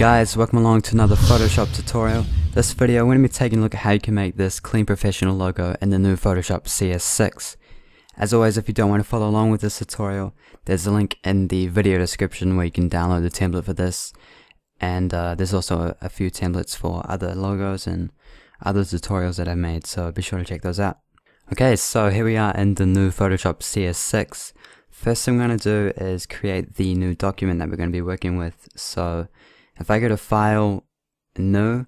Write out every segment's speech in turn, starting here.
guys, welcome along to another Photoshop tutorial. This video I'm going to be taking a look at how you can make this clean professional logo in the new Photoshop CS6. As always, if you don't want to follow along with this tutorial, there's a link in the video description where you can download the template for this, and there's also a few templates for other logos and other tutorials that I've made, so be sure to check those out. Okay, so here we are in the new Photoshop CS6. First thing I'm going to do is create the new document that we're going to be working with. So if I go to File, New,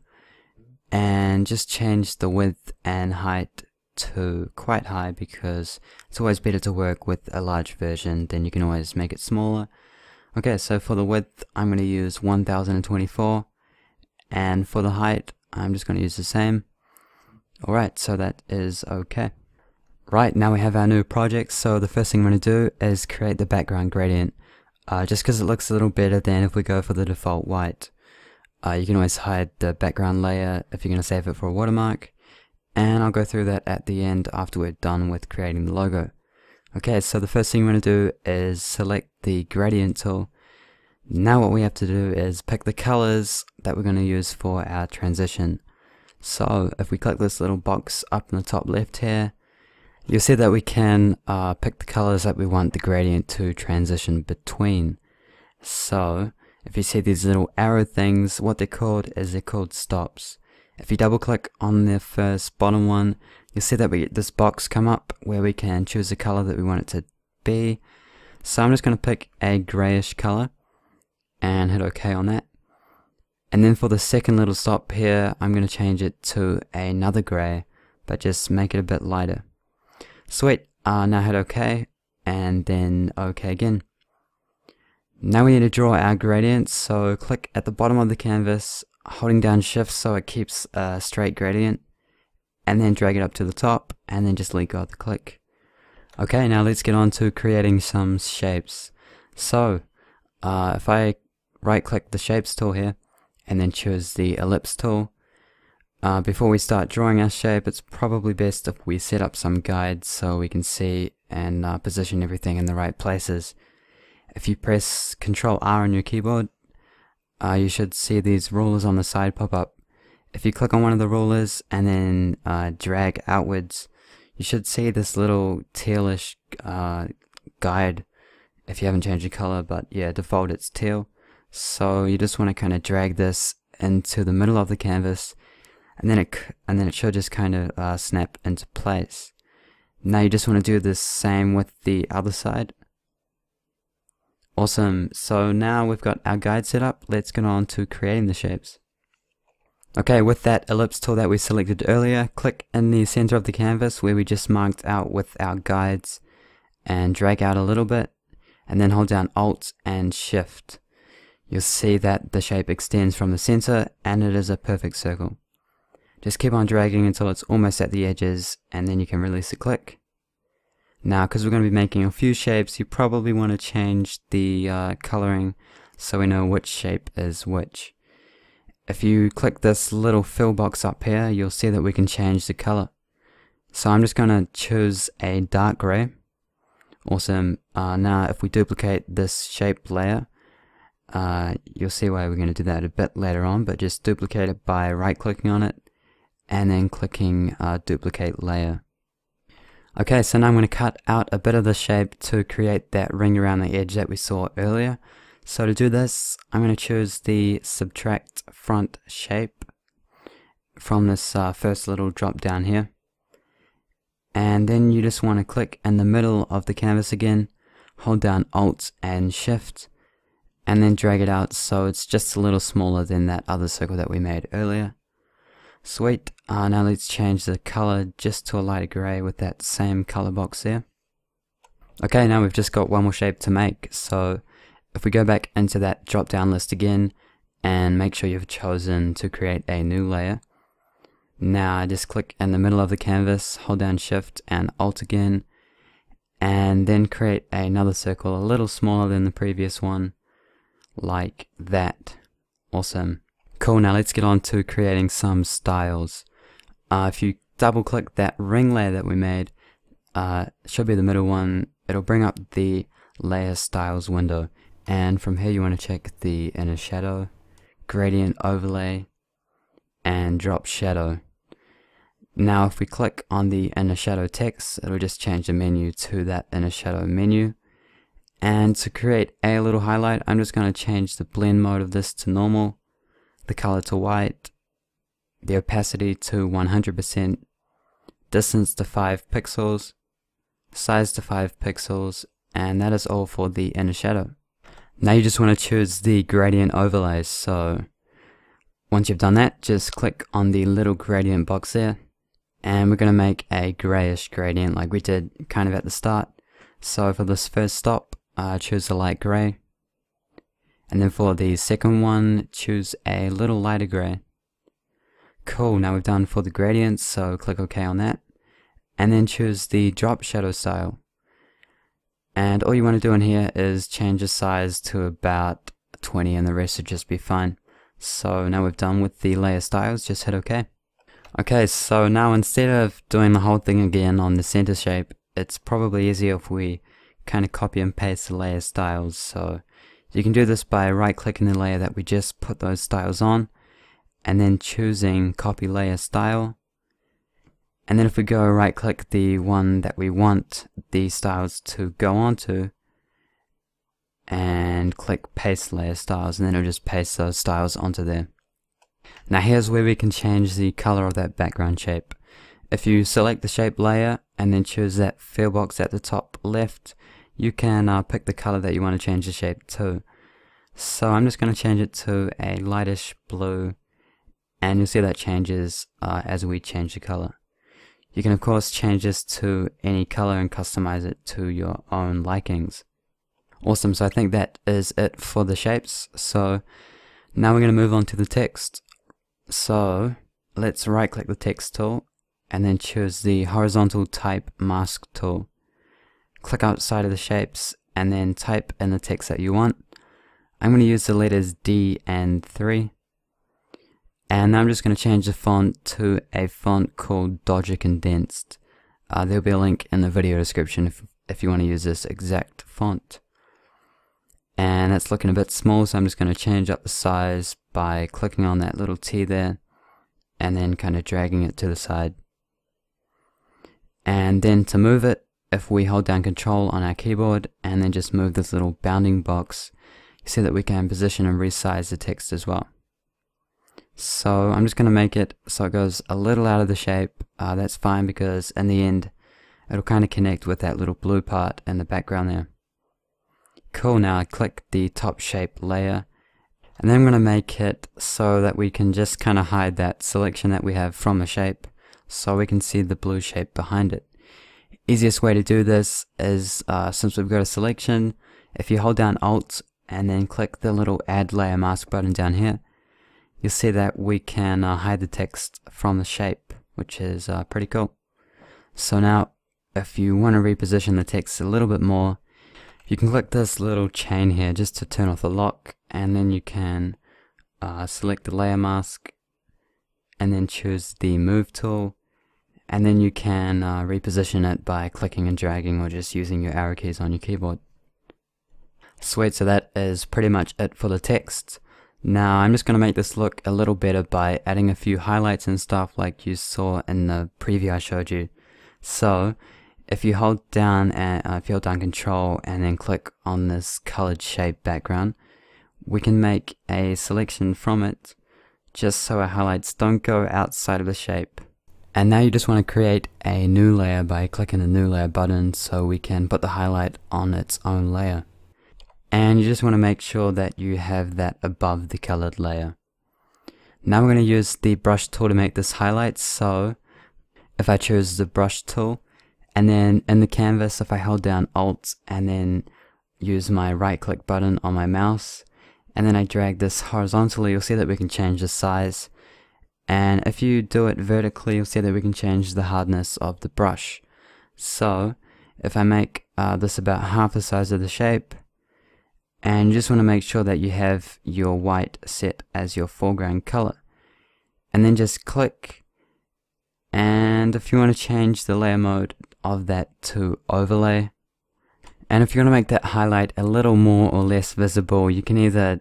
and just change the width and height to quite high, because it's always better to work with a large version, then you can always make it smaller. Okay, so for the width I'm going to use 1024, and for the height I'm just going to use the same. Alright, so that is okay. Right, now we have our new project, so the first thing I'm going to do is create the background gradient. Just because it looks a little better than if we go for the default white. You can always hide the background layer if you're going to save it for a watermark, and I'll go through that at the end after we're done with creating the logo. Okay, so the first thing I'm going to do is select the gradient tool. Now what we have to do is pick the colors that we're going to use for our transition. So if we click this little box up in the top left here, you'll see that we can pick the colors that we want the gradient to transition between. So if you see these little arrow things, what they're called stops. If you double click on the first bottom one, you'll see that we get this box come up where we can choose the color that we want it to be. So I'm just going to pick a grayish color and hit OK on that. And then for the second little stop here, I'm going to change it to another gray, but just make it a bit lighter. Sweet, now hit OK, and then OK again. Now we need to draw our gradient, so click at the bottom of the canvas, holding down shift so it keeps a straight gradient, and then drag it up to the top, and then just let go of the click. Okay, now let's get on to creating some shapes. So, if I right click the shapes tool here, and then choose the ellipse tool, before we start drawing our shape, it's probably best if we set up some guides so we can see and position everything in the right places. If you press Ctrl R on your keyboard, you should see these rulers on the side pop up. If you click on one of the rulers and then drag outwards, you should see this little tealish guide if you haven't changed the color, but yeah, default it's teal. So you just want to kind of drag this into the middle of the canvas, and then it should just kind of snap into place. Now you just want to do the same with the other side. Awesome, so now we've got our guide set up, let's get on to creating the shapes. Okay, with that ellipse tool that we selected earlier, click in the center of the canvas where we just marked out with our guides, and drag out a little bit, and then hold down Alt and Shift. You'll see that the shape extends from the center, and it is a perfect circle. Just keep on dragging until it's almost at the edges, and then you can release the click. Now, because we're going to be making a few shapes, you probably want to change the coloring so we know which shape is which. If you click this little fill box up here, you'll see that we can change the color. So I'm just going to choose a dark gray. Awesome. Now if we duplicate this shape layer, you'll see why we're going to do that a bit later on, but just duplicate it by right clicking on it and then clicking duplicate layer. Okay, so now I'm going to cut out a bit of the shape to create that ring around the edge that we saw earlier. So to do this, I'm going to choose the subtract front shape from this first little drop down here. And then you just want to click in the middle of the canvas again, hold down Alt and Shift, and then drag it out so it's just a little smaller than that other circle that we made earlier. Sweet, now let's change the color just to a lighter gray with that same color box there. Okay, now we've just got one more shape to make, so if we go back into that drop down list again and make sure you've chosen to create a new layer. Now just click in the middle of the canvas, hold down Shift and Alt again, and then create another circle a little smaller than the previous one, like that. Awesome. Cool, now let's get on to creating some styles. If you double click that ring layer that we made, it should be the middle one, it'll bring up the layer styles window, and from here you want to check the inner shadow, gradient overlay, and drop shadow. Now if we click on the inner shadow text, it'll just change the menu to that inner shadow menu. And to create a little highlight, I'm just going to change the blend mode of this to normal, the color to white, the opacity to 100%, distance to 5 pixels, size to 5 pixels, and that is all for the inner shadow. Now you just want to choose the gradient overlays. So once you've done that, just click on the little gradient box there, and we're going to make a grayish gradient like we did kind of at the start. So for this first stop, choose a light gray, and then for the second one, choose a little lighter gray. Cool, now we've done for the gradients, so click OK on that, and then choose the drop shadow style. And all you want to do in here is change the size to about 20, and the rest should just be fine. So now we've done with the layer styles, just hit OK. Okay, so now instead of doing the whole thing again on the center shape, it's probably easier if we kind of copy and paste the layer styles. So you can do this by right clicking the layer that we just put those styles on, and then choosing copy layer style. And then if we go right click the one that we want the styles to go onto, and click paste layer styles, and then it'll just paste those styles onto there. Now here's where we can change the color of that background shape. If you select the shape layer and then choose that fill box at the top left, you can pick the color that you want to change the shape to. So I'm just going to change it to a lightish blue, and you'll see that changes as we change the color. You can of course change this to any color and customize it to your own likings. Awesome, so I think that is it for the shapes. So now we're going to move on to the text. So let's right click the text tool and then choose the horizontal type mask tool. Click outside of the shapes and then type in the text that you want. I'm going to use the letters D and 3. And now I'm just going to change the font to a font called Dodger Condensed. There'll be a link in the video description if you want to use this exact font. And it's looking a bit small, so I'm just going to change up the size by clicking on that little T there and then kind of dragging it to the side. And then to move it, if we hold down Control on our keyboard and then just move this little bounding box, you see that we can position and resize the text as well. So I'm just going to make it so it goes a little out of the shape. That's fine because in the end it'll kind of connect with that little blue part in the background there. Cool, now I click the top shape layer, and then I'm going to make it so that we can just kind of hide that selection that we have from the shape so we can see the blue shape behind it. Easiest way to do this is since we've got a selection, if you hold down Alt and then click the little add layer mask button down here, you'll see that we can hide the text from the shape, which is pretty cool. So now if you want to reposition the text a little bit more, you can click this little chain here just to turn off the lock, and then you can select the layer mask and then choose the move tool, and then you can reposition it by clicking and dragging or just using your arrow keys on your keyboard. Sweet, so that is pretty much it for the text. Now I'm just going to make this look a little better by adding a few highlights and stuff like you saw in the preview I showed you. So if you hold down Control and then click on this colored shape background, we can make a selection from it just so our highlights don't go outside of the shape. And now you just want to create a new layer by clicking the new layer button so we can put the highlight on its own layer. And you just want to make sure that you have that above the colored layer. Now we're going to use the brush tool to make this highlight. So if I choose the brush tool, and then in the canvas, if I hold down Alt and then use my right click button on my mouse, and then I drag this horizontally, you'll see that we can change the size. And if you do it vertically, you'll see that we can change the hardness of the brush. So if I make this about half the size of the shape, and you just want to make sure that you have your white set as your foreground color, and then just click. And if you want to change the layer mode of that to overlay, and if you want to make that highlight a little more or less visible, you can either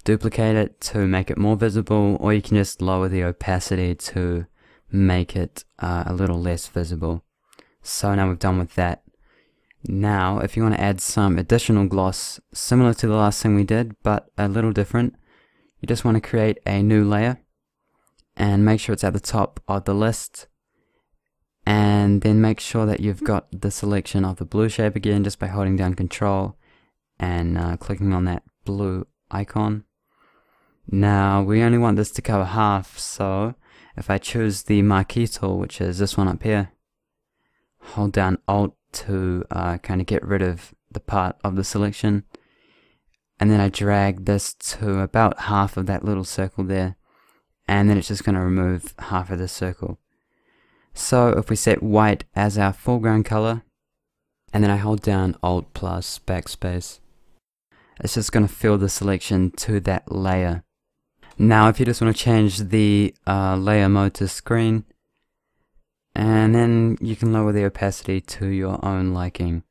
duplicate it to make it more visible, or you can just lower the opacity to make it a little less visible. So now we've done with that. Now if you want to add some additional gloss similar to the last thing we did but a little different, you just want to create a new layer and make sure it's at the top of the list, and then make sure that you've got the selection of the blue shape again just by holding down Control and clicking on that blue icon. Now we only want this to cover half, so if I choose the marquee tool, which is this one up here, hold down Alt to kind of get rid of the part of the selection, and then I drag this to about half of that little circle there, and then it's just going to remove half of the circle. So if we set white as our foreground color, and then I hold down Alt plus backspace, it's just going to fill the selection to that layer. Now if you just want to change the layer mode to screen, and then you can lower the opacity to your own liking.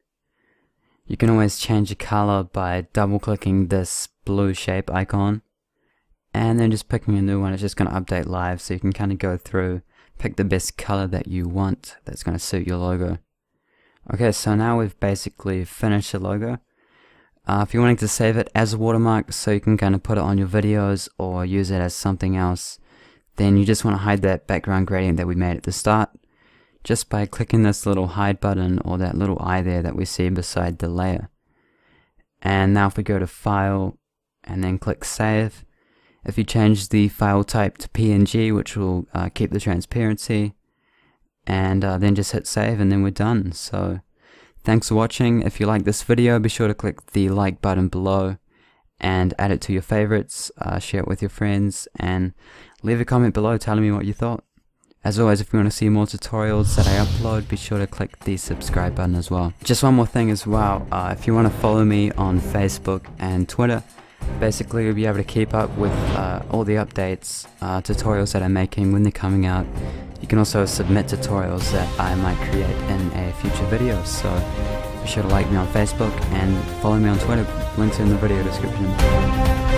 You can always change the color by double clicking this blue shape icon and then just picking a new one. It's just going to update live, so you can kind of go through, pick the best color that you want that's going to suit your logo. Okay, so now we've basically finished the logo. If you're wanting to save it as a watermark so you can kind of put it on your videos or use it as something else, then you just want to hide that background gradient that we made at the start just by clicking this little hide button or that little eye there that we see beside the layer. And now if we go to File and then click Save, if you change the file type to PNG, which will keep the transparency, and then just hit save, and then we're done. So thanks for watching. If you like this video, be sure to click the like button below and add it to your favorites, share it with your friends, and leave a comment below telling me what you thought. As always, if you want to see more tutorials that I upload, be sure to click the subscribe button as well. Just one more thing as well, if you want to follow me on Facebook and Twitter, basically you'll be able to keep up with all the updates, tutorials that I'm making when they're coming out. You can also submit tutorials that I might create in a future video, so be sure to like me on Facebook and follow me on Twitter, links in the video description.